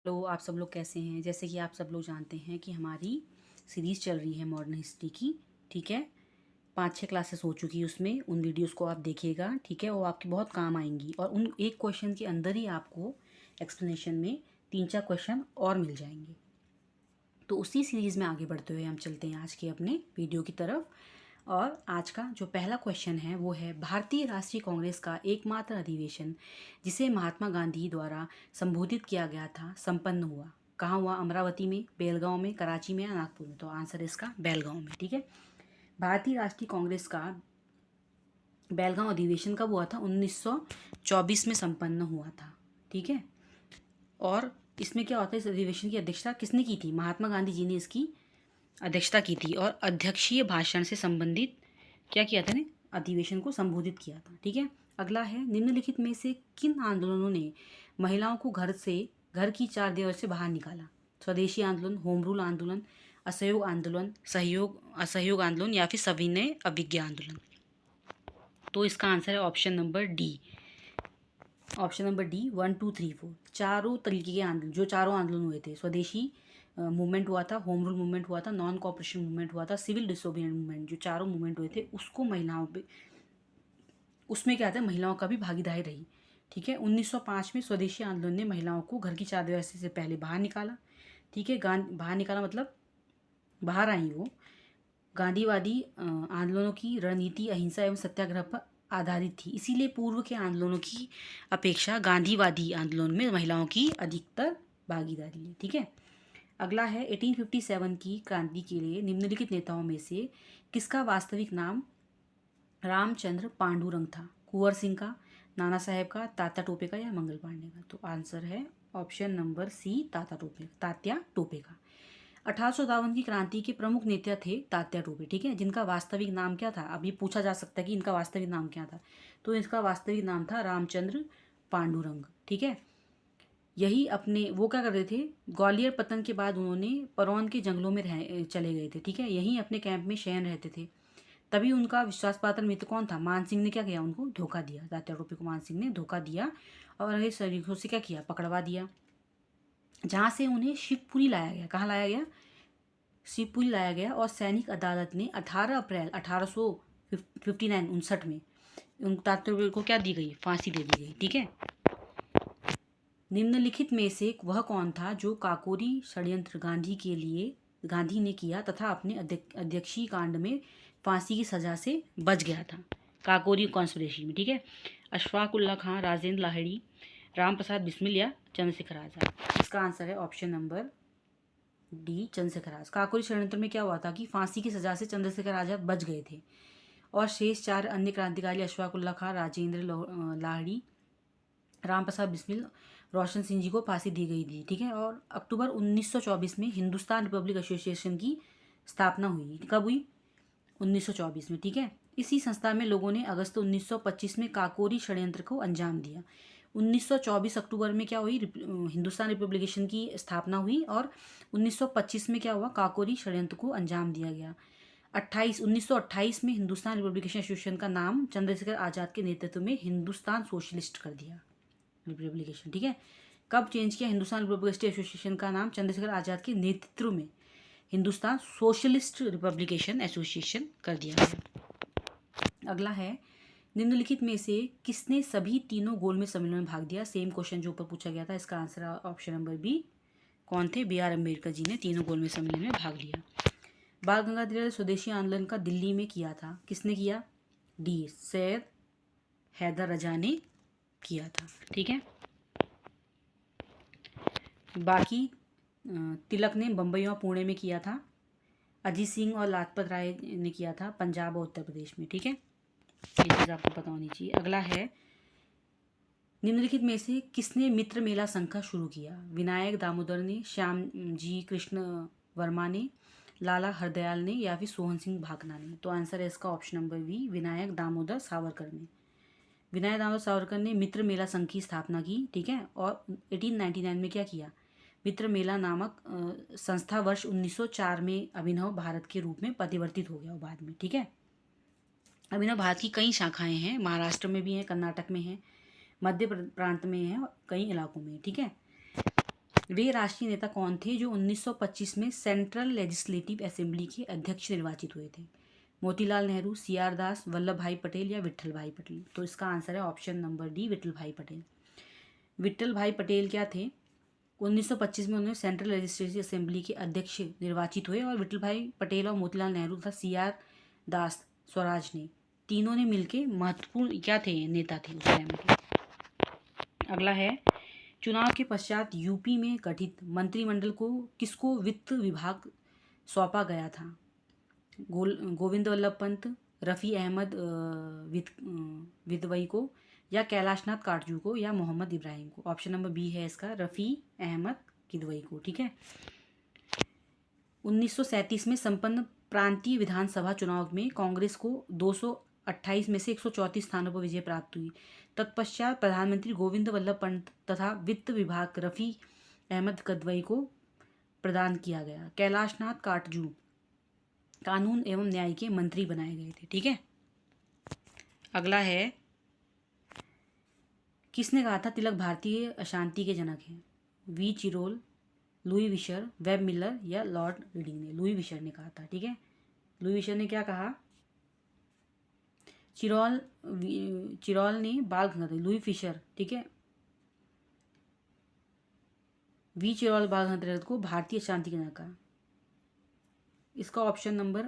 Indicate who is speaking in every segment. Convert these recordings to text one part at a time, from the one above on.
Speaker 1: तो आप सब लोग कैसे हैं। जैसे कि आप सब लोग जानते हैं कि हमारी सीरीज़ चल रही है मॉडर्न हिस्ट्री की। ठीक है, 5-6 क्लासेस हो चुकी है उसमें। उन वीडियोस को आप देखिएगा, ठीक है, वो आपके बहुत काम आएंगी। और उन एक क्वेश्चन के अंदर ही आपको एक्सप्लेनेशन में 3-4 क्वेश्चन और मिल जाएंगे। तो उसी सीरीज़ में आगे बढ़ते हुए हम चलते हैं आज के अपने वीडियो की तरफ। और आज का जो पहला क्वेश्चन है वो है, भारतीय राष्ट्रीय कांग्रेस का एकमात्र अधिवेशन जिसे महात्मा गांधी द्वारा संबोधित किया गया था संपन्न हुआ कहाँ हुआ? अमरावती में, बेलगांव में, कराची में या नागपुर में? तो आंसर इसका बेलगांव में। ठीक है, भारतीय राष्ट्रीय कांग्रेस का बेलगांव अधिवेशन कब हुआ था? 1924 में संपन्न हुआ था। ठीक है, और इसमें क्या होता है, इस अधिवेशन की अध्यक्षता किसने की थी? महात्मा गांधी जी ने इसकी अध्यक्षता की थी। और अध्यक्षीय भाषण से संबंधित क्या किया था ने? अधिवेशन को संबोधित किया था। ठीक है, अगला है, निम्नलिखित में से किन आंदोलनों ने महिलाओं को घर की चार दीवार से बाहर निकाला? स्वदेशी आंदोलन, होम रूल आंदोलन, असहयोग आंदोलन, असहयोग आंदोलन या फिर सविनय अवज्ञा आंदोलन? तो इसका आंसर है option number D. Option number D 1, 2, 3, 4 चारों तरीके के आंदोलन, जो चारों आंदोलन हुए थे, स्वदेशी मूवमेंट हुआ था, होम रूल मूवमेंट हुआ था, नॉन कॉपरेशन मूवमेंट हुआ था, सिविल डिसोबिडियंस मूवमेंट, जो चारों मूवमेंट हुए थे उसको महिलाओं पे, उसमें क्या था, महिलाओं का भी भागीदारी रही। ठीक है, 1905 में स्वदेशी आंदोलन ने महिलाओं को घर की चार दीवारी से पहले बाहर निकाला। ठीक है, बाहर निकाला मतलब बाहर आई वो। गांधीवादी आंदोलनों की रणनीति अहिंसा एवं सत्याग्रह पर आधारित थी, इसीलिए पूर्व के आंदोलनों की अपेक्षा गांधीवादी आंदोलन में महिलाओं की अधिकतर भागीदारी है। ठीक है, अगला है, 1857 की क्रांति के लिए निम्नलिखित नेताओं में से किसका वास्तविक नाम रामचंद्र पांडुरंग था? कुंवर सिंह का, नाना साहेब का, तात्या टोपे का या मंगल पांडे का? तो आंसर है option number C, Tatya Tope का। 1857 की क्रांति के प्रमुख नेता थे तात्या टोपे। ठीक है, जिनका वास्तविक नाम क्या था? अब ये पूछा जा सकता है कि इनका वास्तविक नाम क्या था, तो इसका वास्तविक नाम था रामचंद्र पांडुरंग। ठीक है, यही अपने वो क्या कर रहे थे, ग्वालियर पतन के बाद उन्होंने परौन के जंगलों में चले गए थे। ठीक है, यहीं अपने कैंप में शयन रहते थे। तभी उनका विश्वासपात्र मित्र कौन था? मान सिंह ने क्या किया? उनको धोखा दिया। तात्या टोपे को मान सिंह ने धोखा दिया और अंग्रेज सैनिकों से क्या किया? पकड़वा दिया, जहाँ से उन्हें शिवपुरी लाया गया। कहाँ लाया गया? शिवपुरी लाया गया। और सैनिक अदालत ने 18 अप्रैल 1859 में उन तात्या टोपे को क्या दी गई? फांसी दे दी गई। ठीक है, निम्नलिखित में से वह कौन था जो काकोरी षड्यंत्र गांधी ने किया तथा अपने अध्यक्षीय कांड में फांसी की सजा से बच गया था? काकोरी कॉन्स्पिरेसी में। ठीक है, अशफाक उल्ला खां, राजेंद्र लाहिड़ी, राम प्रसाद बिस्मिल या चंद्रशेखर आजाद? इसका आंसर है option number D, Chandrashekhar Azad. Kakori षड्यंत्र में क्या हुआ था कि फांसी की सजा से चंद्रशेखर आजाद बच गए थे और शेष 4 अन्य क्रांतिकारी अशफाक उल्ला खां, राजेंद्र लाहिड़ी, राम प्रसाद बिस्मिल, रोशन सिंह जी को फांसी दी गई थी। ठीक है, और अक्टूबर 1924 में हिंदुस्तान रिपब्लिक एसोसिएशन की स्थापना हुई। कब हुई? 1924 में। ठीक है, इसी संस्था में लोगों ने अगस्त 1925 में काकोरी षड्यंत्र को अंजाम दिया। 1924 अक्टूबर में क्या हुई? हिंदुस्तान रिपब्लिकेशन की स्थापना हुई और 1925 में क्या हुआ? काकोरी षड्यंत्र को अंजाम दिया गया। 1928 में हिंदुस्तान रिपब्लिकेशन एसोसिएशन का नाम चंद्रशेखर आजाद के नेतृत्व में हिंदुस्तान सोशलिस्ट कर दिया, रिपब्लिकेशन। ठीक है, कब चेंज किया हिंदुस्तान रिपब्लिक एसोसिएशन का नाम? चंद्रशेखर आजाद के नेतृत्व में हिंदुस्तान सोशलिस्ट रिपब्लिकेशन एसोसिएशन कर दिया गया। अगला है, निम्नलिखित में से किसने सभी तीनों गोलमेज सम्मेलन में भाग दिया? सेम क्वेश्चन जो ऊपर पूछा गया था, इसका आंसर ऑप्शन नंबर बी। कौन थे? B.R. अम्बेडकर जी ने तीनों गोलमेज सम्मेलन में भाग लिया। बाल गंगाधर तिलक स्वदेशी आंदोलन का दिल्ली में किया था, किसने किया? डी, सैयद हैदर रजा ने किया था। ठीक है, बाकी तिलक ने बम्बई और पुणे में किया था। अजीत सिंह और लाजपत राय ने किया था पंजाब और उत्तर प्रदेश में। ठीक है, ये चीज़ आपको पता होनी चाहिए। अगला है, निम्नलिखित में से किसने मित्र मेला संघ का शुरू किया? विनायक दामोदर ने, श्याम जी कृष्ण वर्मा ने, लाला हरदयाल ने या फिर सोहन सिंह भाकना ने? तो आंसर है इसका option number B, Vinayak Damodar Savarkar ने। विनायक दामोदर सावरकर ने मित्र मेला संघ की स्थापना की। ठीक है, और 1899 में क्या किया? मित्र मेला नामक संस्था वर्ष 1904 में अभिनव भारत के रूप में परिवर्तित हो गया बाद में। ठीक है, अभिनव भारत की कई शाखाएं हैं, महाराष्ट्र में भी हैं, कर्नाटक में हैं, मध्य प्रांत में हैं और कई इलाकों में। ठीक है, वे राष्ट्रीय नेता कौन थे जो 1925 में सेंट्रल लेजिस्लेटिव असेंबली के अध्यक्ष निर्वाचित हुए थे? मोतीलाल नेहरू, सी आर दास, वल्लभ भाई पटेल या विट्ठल भाई पटेल? तो इसका आंसर है ऑप्शन नंबर डी, विट्ठल भाई पटेल। विट्ठल भाई पटेल क्या थे? 1925 में उन्होंने सेंट्रल लेजिस्लेटिव असेंबली के अध्यक्ष निर्वाचित हुए और विट्ठल भाई पटेल और मोतीलाल नेहरू तथा सी आर दास स्वराज ने तीनों ने मिलके महत्वपूर्ण क्या थे, नेता थे उस टाइम के। अगला है, चुनाव के पश्चात यूपी में गठित मंत्रिमंडल को किसको वित्त विभाग सौंपा गया था? गोविंद वल्लभ पंत, रफ़ी अहमद विदवई को, या कैलाशनाथ काटजू को, या मोहम्मद इब्राहिम को? ऑप्शन नंबर बी है इसका, रफ़ी अहमद किदवई को। ठीक है। 1937 में संपन्न प्रांतीय विधानसभा चुनाव में कांग्रेस को 228 में से 134 स्थानों पर विजय प्राप्त हुई। तत्पश्चात प्रधानमंत्री गोविंद वल्लभ पंत तथा वित्त विभाग रफ़ी अहमद किदवई को प्रदान किया गया। कैलाशनाथ काटजू कानून एवं न्याय के मंत्री बनाए गए थे। ठीक है। अगला है, किसने कहा था तिलक भारतीय अशांति के जनक हैं? V Chirol, Louis Fischer, Webb Miller या लॉर्ड रीडिंग ने? लुई विशर ने कहा था। ठीक है। लुई विशर ने क्या कहा? चिरोल ने बाल गंगाधर, लुई फिशर, ठीक है, वी चिरोल बाल गंगाधर को भारतीय शांति के जनक कहा। इसका ऑप्शन नंबर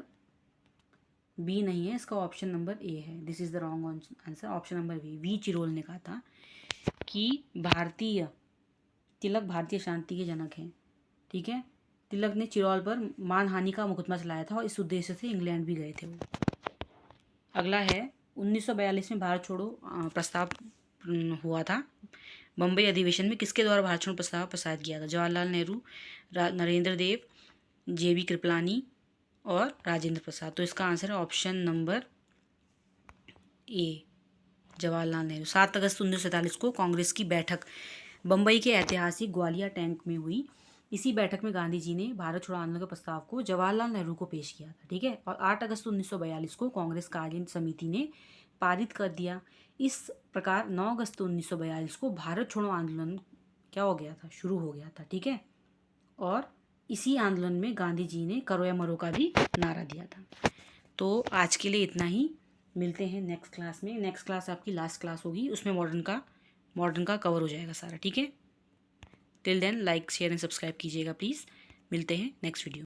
Speaker 1: बी नहीं है, इसका ऑप्शन नंबर ए है। This is the wrong answer. Option number B, V Chirol ने कहा था कि तिलक भारतीय शांति के जनक हैं। ठीक है। तिलक ने चिरोल पर मानहानि का मुकदमा चलाया था और इस उद्देश्य से इंग्लैंड भी गए थे वो। अगला है, 1942 में भारत छोड़ो प्रस्ताव हुआ था। बम्बई अधिवेशन में किसके द्वारा भारत छोड़ो प्रस्ताव प्रसारित किया था? जवाहरलाल नेहरू, नरेंद्र देव, जेबी कृपलानी और राजेंद्र प्रसाद। तो इसका आंसर है ऑप्शन नंबर ए, जवाहरलाल नेहरू। 7 अगस्त 1947 को कांग्रेस की बैठक बम्बई के ऐतिहासिक ग्वालियर टैंक में हुई। इसी बैठक में गांधी जी ने भारत छोड़ो आंदोलन के प्रस्ताव को जवाहरलाल नेहरू को पेश किया था। ठीक है। और 8 अगस्त 1942 को कांग्रेस कार्य समिति ने पारित कर दिया। इस प्रकार 9 अगस्त 1942 को भारत छोड़ो आंदोलन क्या हो गया था? शुरू हो गया था। ठीक है। और इसी आंदोलन में गांधी जी ने करो या मरो का भी नारा दिया था। तो आज के लिए इतना ही। मिलते हैं नेक्स्ट क्लास में। नेक्स्ट क्लास आपकी लास्ट क्लास होगी, उसमें मॉडर्न का कवर हो जाएगा सारा। ठीक है। Till then like share and subscribe कीजिएगा प्लीज़। मिलते हैं नेक्स्ट वीडियो।